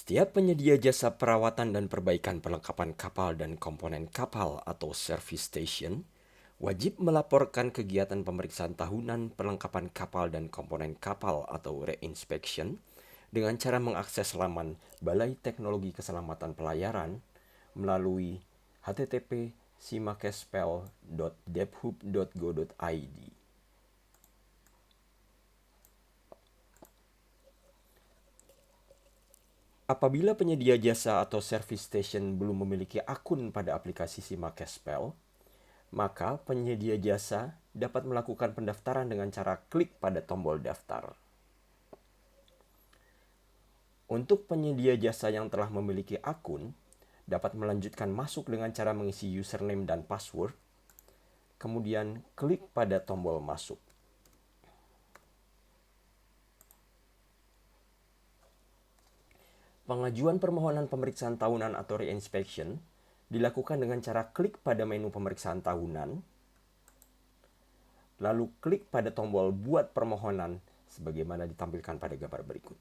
Setiap penyedia jasa perawatan dan perbaikan perlengkapan kapal dan komponen kapal atau service station wajib melaporkan kegiatan pemeriksaan tahunan perlengkapan kapal dan komponen kapal atau reinspection dengan cara mengakses laman Balai Teknologi Keselamatan Pelayaran melalui http://simakespel.debhub.go.id. Apabila penyedia jasa atau service station belum memiliki akun pada aplikasi Simakespel, maka penyedia jasa dapat melakukan pendaftaran dengan cara klik pada tombol daftar. Untuk penyedia jasa yang telah memiliki akun, dapat melanjutkan masuk dengan cara mengisi username dan password, kemudian klik pada tombol masuk. Pengajuan permohonan pemeriksaan tahunan atau reinspection dilakukan dengan cara klik pada menu pemeriksaan tahunan, lalu klik pada tombol buat permohonan sebagaimana ditampilkan pada gambar berikut.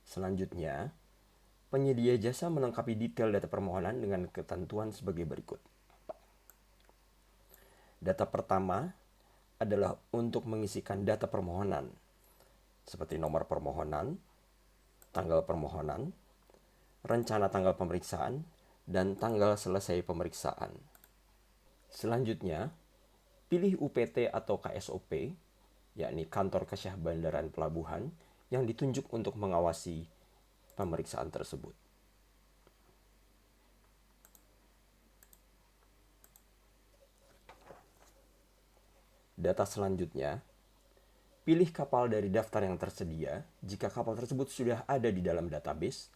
Selanjutnya, penyedia jasa melengkapi detail data permohonan dengan ketentuan sebagai berikut. Data pertama adalah untuk mengisikan data permohonan, seperti nomor permohonan, tanggal permohonan, rencana tanggal pemeriksaan, dan tanggal selesai pemeriksaan. Selanjutnya, pilih UPT atau KSOP, yakni Kantor Kesyah Bandaran Pelabuhan, yang ditunjuk untuk mengawasi pemeriksaan tersebut. Data selanjutnya, pilih kapal dari daftar yang tersedia jika kapal tersebut sudah ada di dalam database,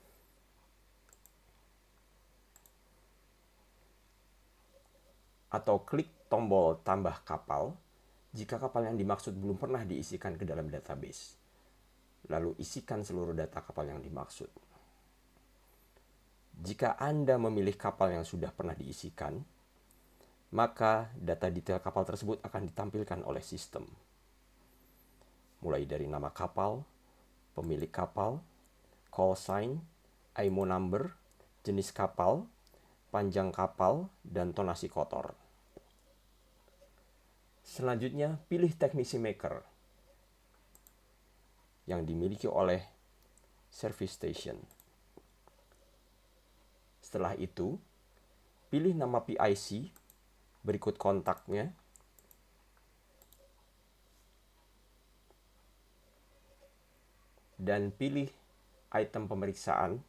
atau klik tombol tambah kapal jika kapal yang dimaksud belum pernah diisikan ke dalam database. Lalu isikan seluruh data kapal yang dimaksud. Jika Anda memilih kapal yang sudah pernah diisikan, maka data detail kapal tersebut akan ditampilkan oleh sistem. Mulai dari nama kapal, pemilik kapal, call sign, IMO number, jenis kapal, panjang kapal, dan tonasi kotor. Selanjutnya, pilih teknisi maker yang dimiliki oleh service station. Setelah itu, pilih nama PIC, berikut kontaknya, dan pilih item pemeriksaan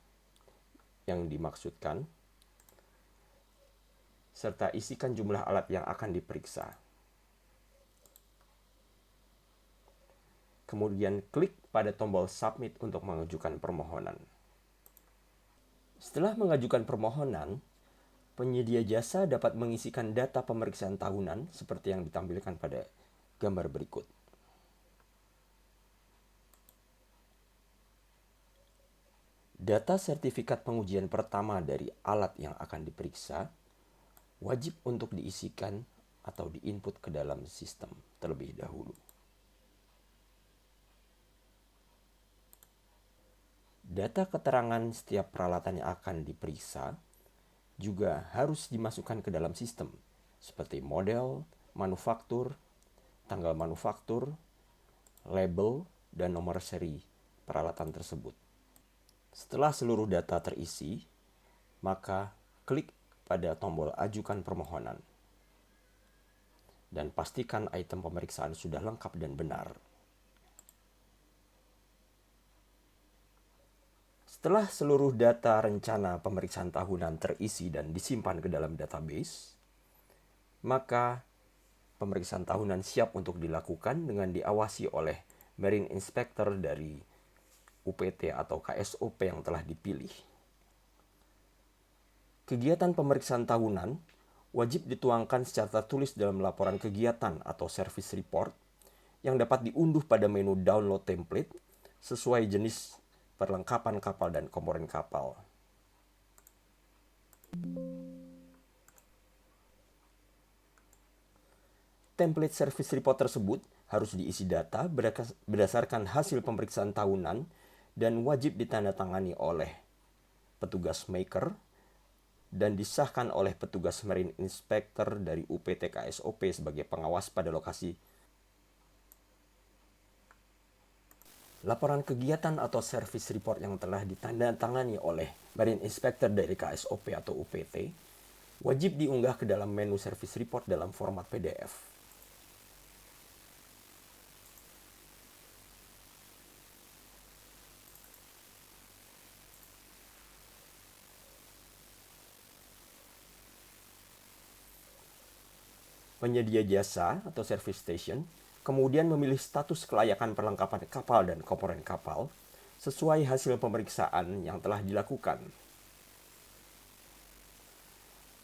yang dimaksudkan, serta isikan jumlah alat yang akan diperiksa. Kemudian klik pada tombol submit untuk mengajukan permohonan. Setelah mengajukan permohonan, penyedia jasa dapat mengisikan data pemeriksaan tahunan seperti yang ditampilkan pada gambar berikut. Data sertifikat pengujian pertama dari alat yang akan diperiksa wajib untuk diisikan atau diinput ke dalam sistem terlebih dahulu. Data keterangan setiap peralatan yang akan diperiksa juga harus dimasukkan ke dalam sistem, seperti model, manufaktur, tanggal manufaktur, label, dan nomor seri peralatan tersebut. Setelah seluruh data terisi, maka klik pada tombol ajukan permohonan. Dan pastikan item pemeriksaan sudah lengkap dan benar. Setelah seluruh data rencana pemeriksaan tahunan terisi dan disimpan ke dalam database, maka pemeriksaan tahunan siap untuk dilakukan dengan diawasi oleh Marine Inspector dari UPT atau KSOP yang telah dipilih. Kegiatan pemeriksaan tahunan wajib dituangkan secara tertulis dalam laporan kegiatan atau service report yang dapat diunduh pada menu download template sesuai jenis perlengkapan kapal dan komponen kapal. Template service report tersebut harus diisi data berdasarkan hasil pemeriksaan tahunan dan wajib ditandatangani oleh petugas maker dan disahkan oleh petugas Marine Inspector dari UPT KSOP sebagai pengawas pada lokasi. Laporan kegiatan atau service report yang telah ditandatangani oleh Marine Inspector dari KSOP atau UPT wajib diunggah ke dalam menu service report dalam format PDF. Penyedia jasa atau service station kemudian memilih status kelayakan perlengkapan kapal dan komponen kapal sesuai hasil pemeriksaan yang telah dilakukan.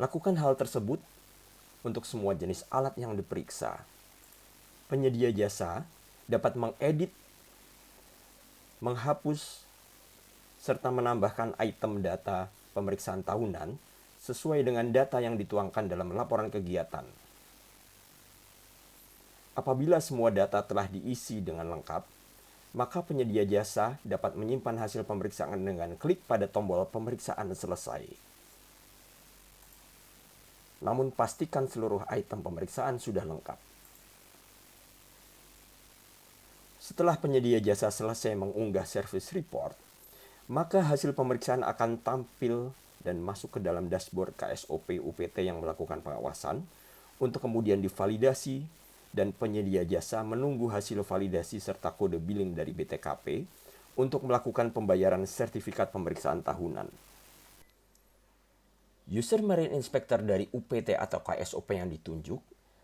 Lakukan hal tersebut untuk semua jenis alat yang diperiksa. Penyedia jasa dapat mengedit, menghapus, serta menambahkan item data pemeriksaan tahunan sesuai dengan data yang dituangkan dalam laporan kegiatan. Apabila semua data telah diisi dengan lengkap, maka penyedia jasa dapat menyimpan hasil pemeriksaan dengan klik pada tombol pemeriksaan selesai. Namun pastikan seluruh item pemeriksaan sudah lengkap. Setelah penyedia jasa selesai mengunggah service report, maka hasil pemeriksaan akan tampil dan masuk ke dalam dashboard KSOP UPT yang melakukan pengawasan untuk kemudian divalidasi dan penyedia jasa menunggu hasil validasi serta kode billing dari BTKP untuk melakukan pembayaran sertifikat pemeriksaan tahunan. User Marine Inspector dari UPT atau KSOP yang ditunjuk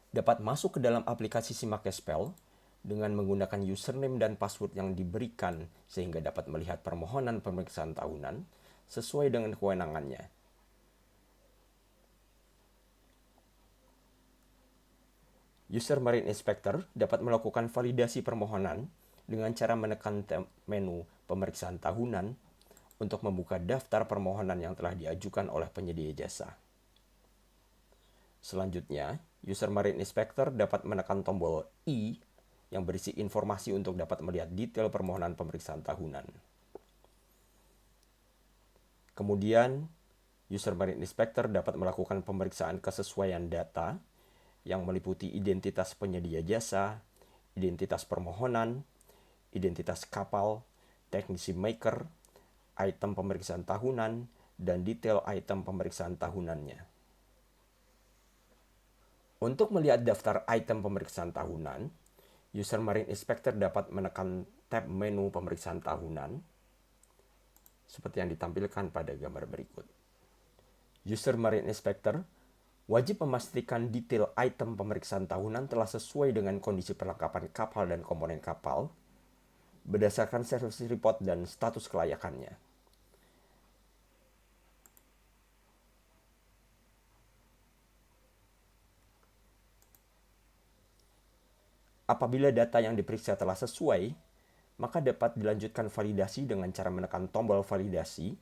dapat masuk ke dalam aplikasi Simakespel dengan menggunakan username dan password yang diberikan sehingga dapat melihat permohonan pemeriksaan tahunan sesuai dengan kewenangannya. User Marine Inspector dapat melakukan validasi permohonan dengan cara menekan menu pemeriksaan tahunan untuk membuka daftar permohonan yang telah diajukan oleh penyedia jasa. Selanjutnya, User Marine Inspector dapat menekan tombol I yang berisi informasi untuk dapat melihat detail permohonan pemeriksaan tahunan. Kemudian, User Marine Inspector dapat melakukan pemeriksaan kesesuaian data yang meliputi identitas penyedia jasa, identitas permohonan, identitas kapal, teknisi maker, item pemeriksaan tahunan, dan detail item pemeriksaan tahunannya. Untuk melihat daftar item pemeriksaan tahunan, User Marine Inspector dapat menekan tab menu pemeriksaan tahunan, seperti yang ditampilkan pada gambar berikut. User Marine Inspector wajib memastikan detail item pemeriksaan tahunan telah sesuai dengan kondisi perlengkapan kapal dan komponen kapal berdasarkan service report dan status kelayakannya. Apabila data yang diperiksa telah sesuai, maka dapat dilanjutkan validasi dengan cara menekan tombol validasi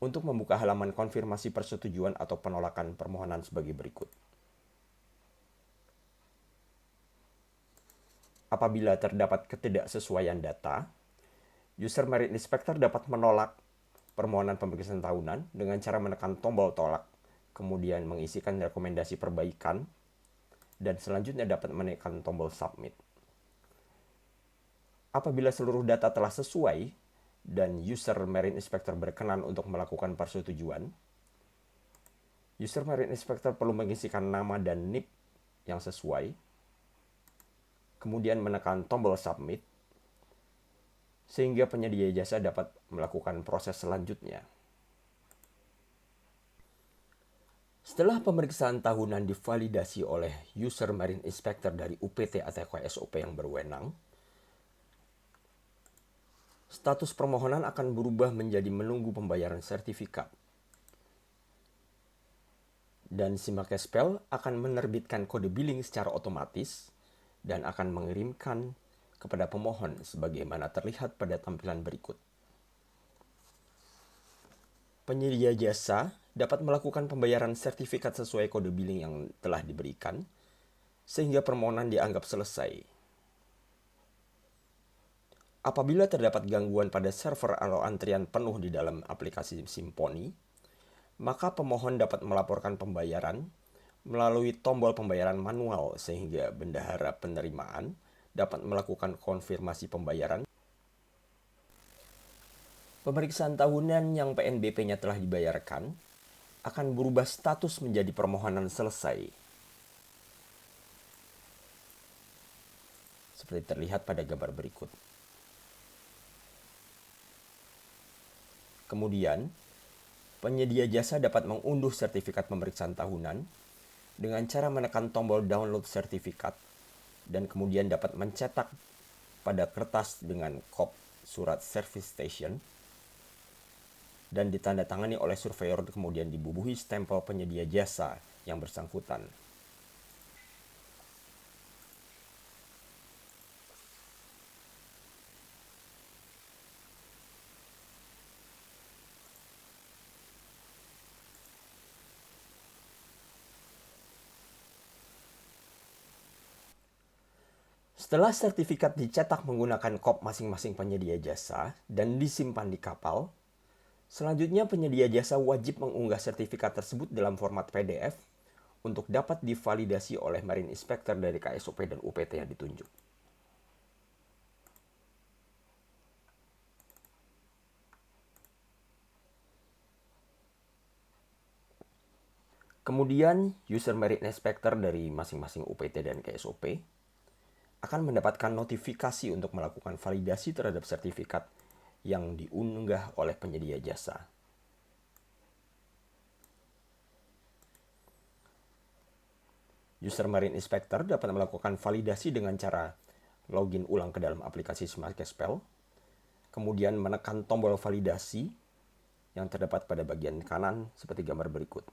untuk membuka halaman konfirmasi persetujuan atau penolakan permohonan sebagai berikut. Apabila terdapat ketidaksesuaian data, User Marine Inspector dapat menolak permohonan pemeriksaan tahunan dengan cara menekan tombol tolak, kemudian mengisikan rekomendasi perbaikan, dan selanjutnya dapat menekan tombol submit. Apabila seluruh data telah sesuai, dan User Marine Inspector berkenan untuk melakukan persetujuan, User Marine Inspector perlu mengisikan nama dan NIP yang sesuai, kemudian menekan tombol submit, sehingga penyedia jasa dapat melakukan proses selanjutnya. Setelah pemeriksaan tahunan divalidasi oleh User Marine Inspector dari UPT atau KSOP yang berwenang, status permohonan akan berubah menjadi menunggu pembayaran sertifikat. Dan Simakespel akan menerbitkan kode billing secara otomatis dan akan mengirimkan kepada pemohon sebagaimana terlihat pada tampilan berikut. Penyedia jasa dapat melakukan pembayaran sertifikat sesuai kode billing yang telah diberikan sehingga permohonan dianggap selesai. Apabila terdapat gangguan pada server atau antrian penuh di dalam aplikasi Symfony, maka pemohon dapat melaporkan pembayaran melalui tombol pembayaran manual sehingga bendahara penerimaan dapat melakukan konfirmasi pembayaran. Pemeriksaan tahunan yang PNBP-nya telah dibayarkan akan berubah status menjadi permohonan selesai. Seperti terlihat pada gambar berikut. Kemudian, penyedia jasa dapat mengunduh sertifikat pemeriksaan tahunan dengan cara menekan tombol download sertifikat dan kemudian dapat mencetak pada kertas dengan kop surat service station dan ditandatangani oleh surveyor kemudian dibubuhi stempel penyedia jasa yang bersangkutan. Setelah sertifikat dicetak menggunakan kop masing-masing penyedia jasa dan disimpan di kapal, selanjutnya penyedia jasa wajib mengunggah sertifikat tersebut dalam format PDF untuk dapat divalidasi oleh Marine Inspector dari KSOP dan UPT yang ditunjuk. Kemudian, user Marine Inspector dari masing-masing UPT dan KSOP akan mendapatkan notifikasi untuk melakukan validasi terhadap sertifikat yang diunggah oleh penyedia jasa. User Marine Inspector dapat melakukan validasi dengan cara login ulang ke dalam aplikasi SmartCashPal, kemudian menekan tombol validasi yang terdapat pada bagian kanan seperti gambar berikut.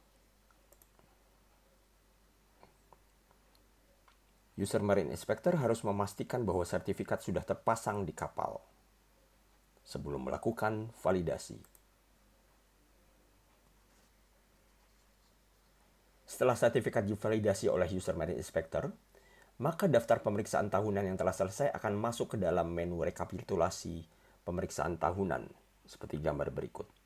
User Marine Inspector harus memastikan bahwa sertifikat sudah terpasang di kapal sebelum melakukan validasi. Setelah sertifikat divalidasi oleh User Marine Inspector, maka daftar pemeriksaan tahunan yang telah selesai akan masuk ke dalam menu rekapitulasi pemeriksaan tahunan seperti gambar berikut.